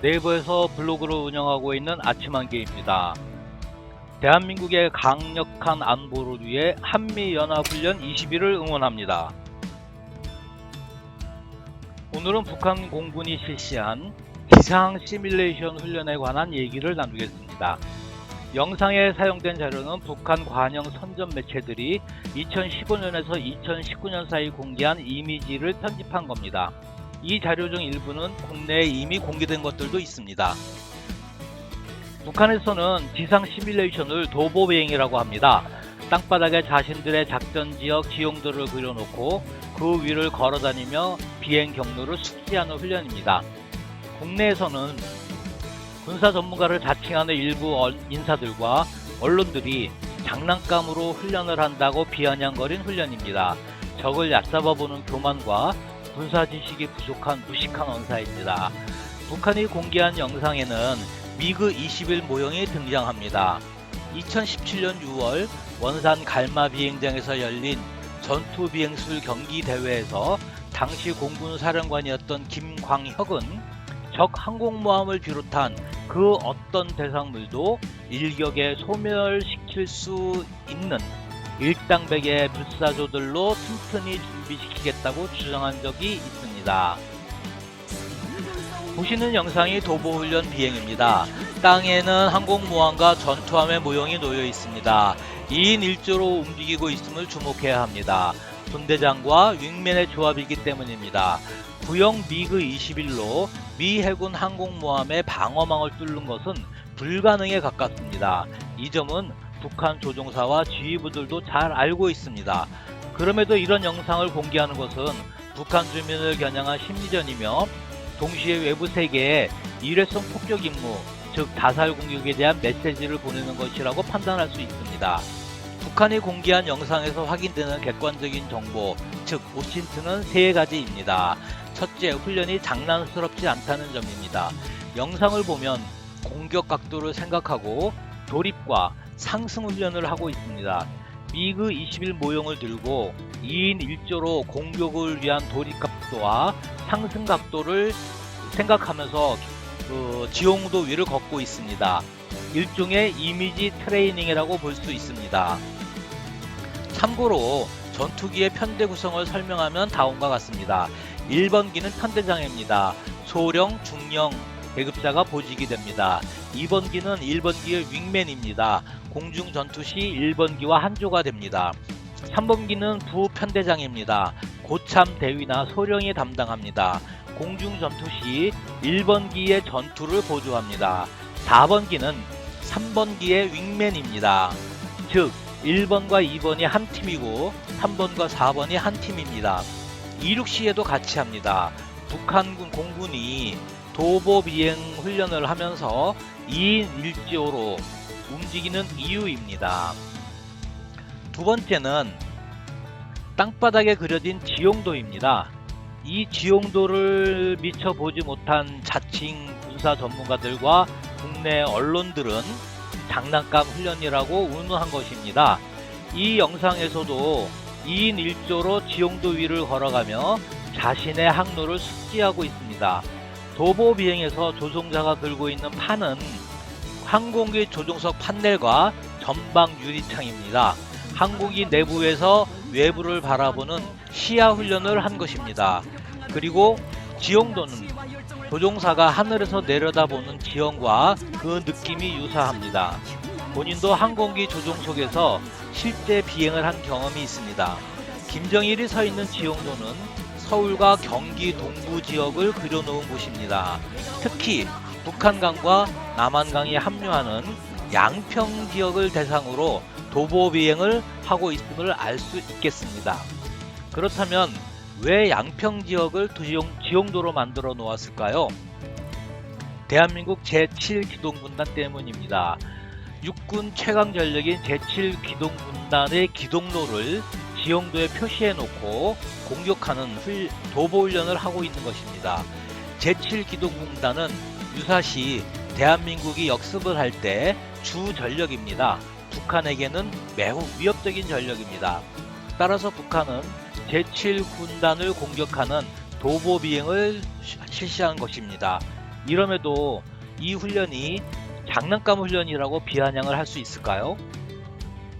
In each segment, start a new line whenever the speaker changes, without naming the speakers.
네이버에서 블로그를 운영하고 있는 아침한개입니다. 대한민국의 강력한 안보를 위해 한미연합훈련 20일을 응원합니다. 오늘은 북한 공군이 실시한 기상 시뮬레이션 훈련에 관한 얘기를 나누겠습니다. 영상에 사용된 자료는 북한 관영 선전 매체들이 2015년에서 2019년 사이 공개한 이미지를 편집한 겁니다. 이 자료 중 일부는 국내에 이미 공개된 것들도 있습니다. 북한에서는 기상 시뮬레이션을 도보 비행이라고 합니다. 땅바닥에 자신들의 작전지역 지형도를 그려놓고 그 위를 걸어다니며 비행 경로를 숙지하는 훈련입니다. 국내에서는 군사 전문가를 자칭하는 일부 인사들과 언론들이 장난감으로 훈련을 한다고 비아냥거린 훈련입니다. 적을 얕잡아보는 교만과 군사 지식이 부족한 무식한 언사입니다. 북한이 공개한 영상에는 미그 21 모형이 등장합니다. 2017년 6월 원산 갈마 비행장에서 열린 전투 비행술 경기 대회에서 당시 공군 사령관이었던 김광혁은 적 항공모함을 비롯한 그 어떤 대상물도 일격에 소멸시킬 수 있는 일당백의 불사조들로 튼튼히 준비시키겠다고 주장한 적이 있습니다. 보시는 영상이 도보훈련 비행입니다. 땅에는 항공모함과 전투함의 모형이 놓여 있습니다. 2인 1조로 움직이고 있음을 주목해야 합니다. 분대장과 윙맨의 조합이기 때문입니다. 구형 미그 21로 미 해군 항공모함의 방어망을 뚫는 것은 불가능에 가깝습니다. 이 점은 북한 조종사와 지휘부들도 잘 알고 있습니다. 그럼에도 이런 영상을 공개하는 것은 북한 주민을 겨냥한 심리전이며 동시에 외부 세계에 일회성 폭격 임무, 즉 다살 공격에 대한 메시지를 보내는 것이라고 판단할 수 있습니다. 북한이 공개한 영상에서 확인되는 객관적인 정보, 즉 오친트는 세 가지입니다. 첫째, 훈련이 장난스럽지 않다는 점입니다. 영상을 보면 공격 각도를 생각하고 돌입과 상승 훈련을 하고 있습니다. 미그 21 모형을 들고 2인 1조로 공격을 위한 돌입 각도와 상승 각도를 생각하면서 지형도 위를 걷고 있습니다. 일종의 이미지 트레이닝이라고 볼 수 있습니다. 참고로 전투기의 편대 구성을 설명하면 다음과 같습니다. 1번기는 편대장입니다. 소령, 중령 계급자가 보직이 됩니다. 2번기는 1번기의 윙맨입니다. 공중 전투 시 1번기와 한조가 됩니다. 3번기는 부편대장입니다. 고참 대위나 소령이 담당합니다. 공중 전투 시 1번기의 전투를 보조합니다. 4번기는 3번기의 윙맨입니다. 즉 1번과 2번이 한 팀이고 3번과 4번이 한 팀입니다. 이륙 시에도 같이 합니다. 북한군 공군이 도보 비행 훈련을 하면서 2인 1조로 움직이는 이유입니다. 두 번째는 땅바닥에 그려진 지형도입니다. 이 지형도를 미처 보지 못한 자칭 군사 전문가들과 국내 언론들은 장난감 훈련이라고 운운한 것입니다. 이 영상에서도 2인 1조로 지형도 위를 걸어가며 자신의 항로를 숙지하고 있습니다. 도보 비행에서 조종자가 들고 있는 판은 항공기 조종석 판넬과 전방 유리창입니다. 항공기 내부에서 외부를 바라보는 시야 훈련을 한 것입니다. 그리고 지형도는 조종사가 하늘에서 내려다보는 지형과 그 느낌이 유사합니다. 본인도 항공기 조종석에서 실제 비행을 한 경험이 있습니다. 김정일이 서 있는 지형도는 서울과 경기 동부 지역을 그려놓은 곳입니다. 특히 북한강과 남한강이 합류하는 양평 지역을 대상으로 도보 비행을 하고 있음을 알 수 있겠습니다. 그렇다면 왜 양평 지역을 지형도로 만들어 놓았을까요? 대한민국 제7기동군단 때문입니다. 육군 최강 전력인 제7기동군단의 기동로를 지형도에 표시해 놓고 공격하는 도보 훈련을 하고 있는 것입니다. 제7기동군단은 유사시 대한민국이 역습을 할 때 주 전력입니다. 북한에게는 매우 위협적인 전력입니다. 따라서 북한은 제7군단을 공격하는 도보 비행을 실시한 것입니다. 이럼에도 이 훈련이 장난감 훈련이라고 비아냥을 할 수 있을까요?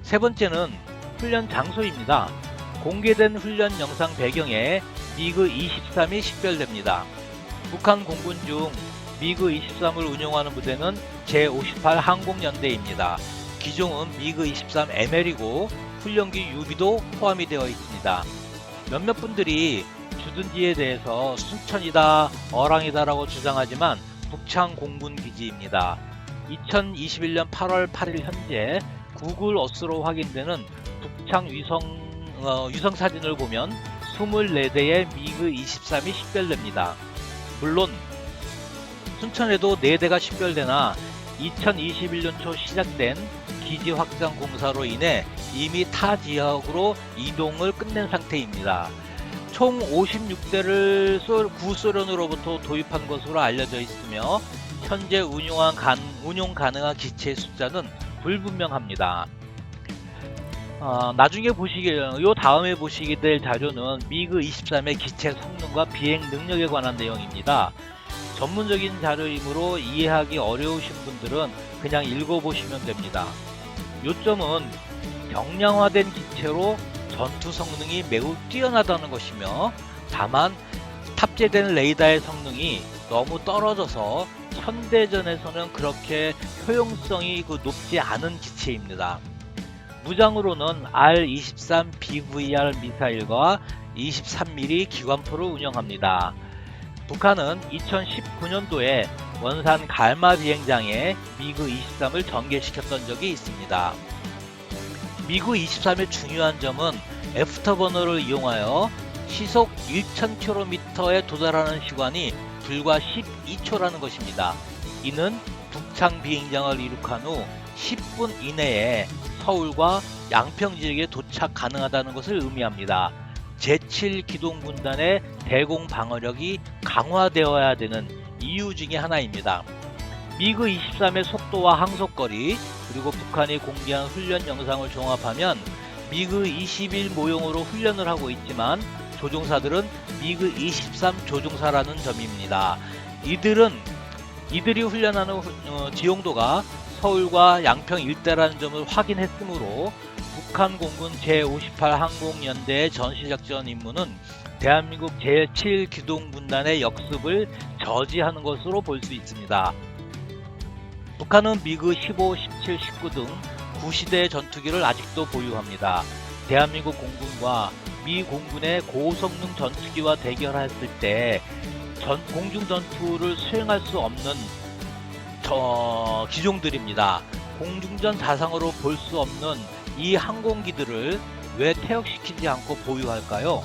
세 번째는 훈련 장소입니다. 공개된 훈련 영상 배경에 미그 23이 식별됩니다. 북한 공군 중 미그 23을 운용하는 부대는 제58 항공연대입니다. 기종은 미그 23 ML이고 훈련기 유비도 포함이 되어 있습니다. 몇몇 분들이 주둔지에 대해서 순천이다, 어랑이다 라고 주장하지만 북창 공군 기지입니다. 2021년 8월 8일 현재 구글 어스로 확인되는 북창 위성 사진을 보면 24대의 미그 23이 식별됩니다. 물론 순천에도 4대가 식별되나 2021년 초 시작된 기지 확장 공사로 인해 이미 타 지역으로 이동을 끝낸 상태입니다. 총 56대를 구소련으로부터 도입한 것으로 알려져 있으며 현재 운용 가능한 기체의 숫자는 불분명합니다. 나중에 요 다음에 보시게 될 자료는 미그 23의 기체 성능과 비행 능력에 관한 내용입니다. 전문적인 자료이므로 이해하기 어려우신 분들은 그냥 읽어보시면 됩니다. 요점은 경량화된 기체로 전투 성능이 매우 뛰어나다는 것이며, 다만 탑재된 레이더의 성능이 너무 떨어져서 현대전에서는 그렇게 효용성이 높지 않은 기체입니다. 무장으로는 R-23 BVR 미사일과 23mm 기관포를 운영합니다. 북한은 2019년도에 원산 갈마 비행장에 미그 23을 전개시켰던 적이 있습니다. 미그 23의 중요한 점은 애프터버너를 이용하여 시속 1000km에 도달하는 시간이 불과 12초라는 것입니다. 이는 북창 비행장을 이륙한 후 10분 이내에 서울과 양평 지역에 도착 가능하다는 것을 의미합니다. 제7기동군단의 대공 방어력이 강화되어야 되는 이유 중에 하나입니다. 미그 23의 속도와 항속거리, 그리고 북한이 공개한 훈련 영상을 종합하면 미그 21 모형으로 훈련을 하고 있지만 조종사들은 미그 23 조종사라는 점입니다. 이들이 훈련하는 지용도가 서울과 양평 일대라는 점을 확인했으므로 북한 공군 제58 항공연대의 전시작전 임무는 대한민국 제7기동군단의 역습을 저지하는 것으로 볼 수 있습니다. 북한은 미그 15, 17, 19 등 9시대의 전투기를 아직도 보유합니다. 대한민국 공군과 미 공군의 고성능 전투기와 대결했을 때 공중전투를 수행할 수 없는 기종들입니다. 공중전 자상으로 볼 수 없는 이 항공기들을 왜 퇴역시키지 않고 보유할까요?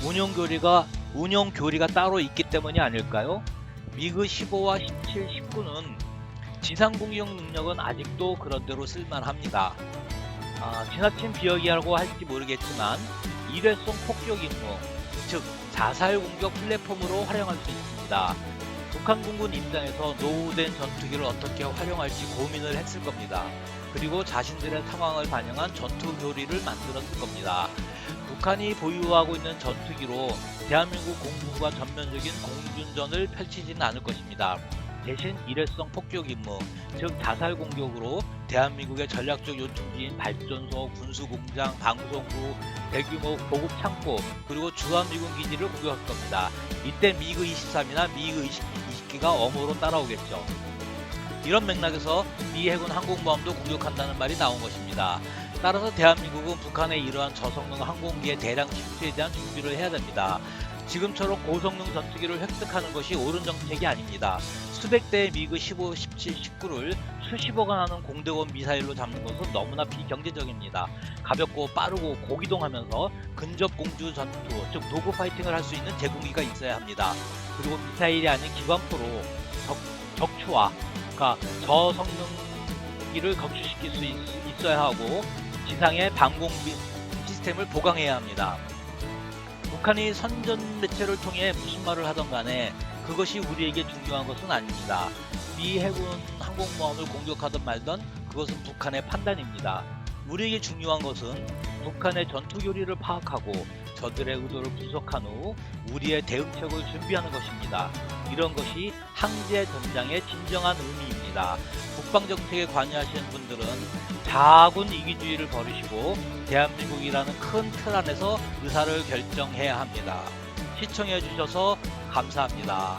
운용 교리가 따로 있기 때문이 아닐까요? 미그 15와 17, 19는 지상 공격 능력은 아직도 그런대로 쓸만합니다. 지나친 비역이라고 할지 모르겠지만 일회성 폭격 임무, 즉 자살 공격 플랫폼으로 활용할 수 있습니다. 북한 공군 입장에서 노후된 전투기를 어떻게 활용할지 고민을 했을 겁니다. 그리고 자신들의 상황을 반영한 전투 교리를 만들었을 겁니다. 북한이 보유하고 있는 전투기로 대한민국 공군과 전면적인 공중전을 펼치지는 않을 것입니다. 대신 일회성 폭격 임무, 즉 자살 공격으로 대한민국의 전략적 요충지인 발전소, 군수공장, 방송부, 대규모 보급 창고, 그리고 주한미군 기지를 공격할 겁니다. 이때 미그 23이나 미그 20기가 어무로 따라오겠죠. 이런 맥락에서 미 해군 항공모함도 공격한다는 말이 나온 것입니다. 따라서 대한민국은 북한의 이러한 저성능 항공기의 대량 침투에 대한 준비를 해야 됩니다. 지금처럼 고성능 전투기를 획득하는 것이 옳은 정책이 아닙니다. 수백 대의 미그 15, 17, 19를 수십억원 하는 공대원 미사일로 잡는 것은 너무나 비경제적입니다. 가볍고 빠르고 고기동하면서 근접 공주 전투, 즉 도구 파이팅을 할 수 있는 제공기가 있어야 합니다. 그리고 미사일이 아닌 기관포로 적추와, 그러니까 저성능기를 검출시킬 수 있어야 하고 지상의 방공 시스템을 보강해야 합니다. 북한이 선전 매체를 통해 무슨 말을 하던 간에 그것이 우리에게 중요한 것은 아닙니다. 미 해군 항공모함을 공격하든 말든 그것은 북한의 판단입니다. 우리에게 중요한 것은 북한의 전투 교리를 파악하고 저들의 의도를 분석한 후 우리의 대응책을 준비하는 것입니다. 이런 것이 항제 전장의 진정한 의미입니다. 국방정책에 관여하시는 분들은 자군 이기주의를 버리시고 대한민국이라는 큰 틀 안에서 의사를 결정해야 합니다. 시청해 주셔서 감사합니다.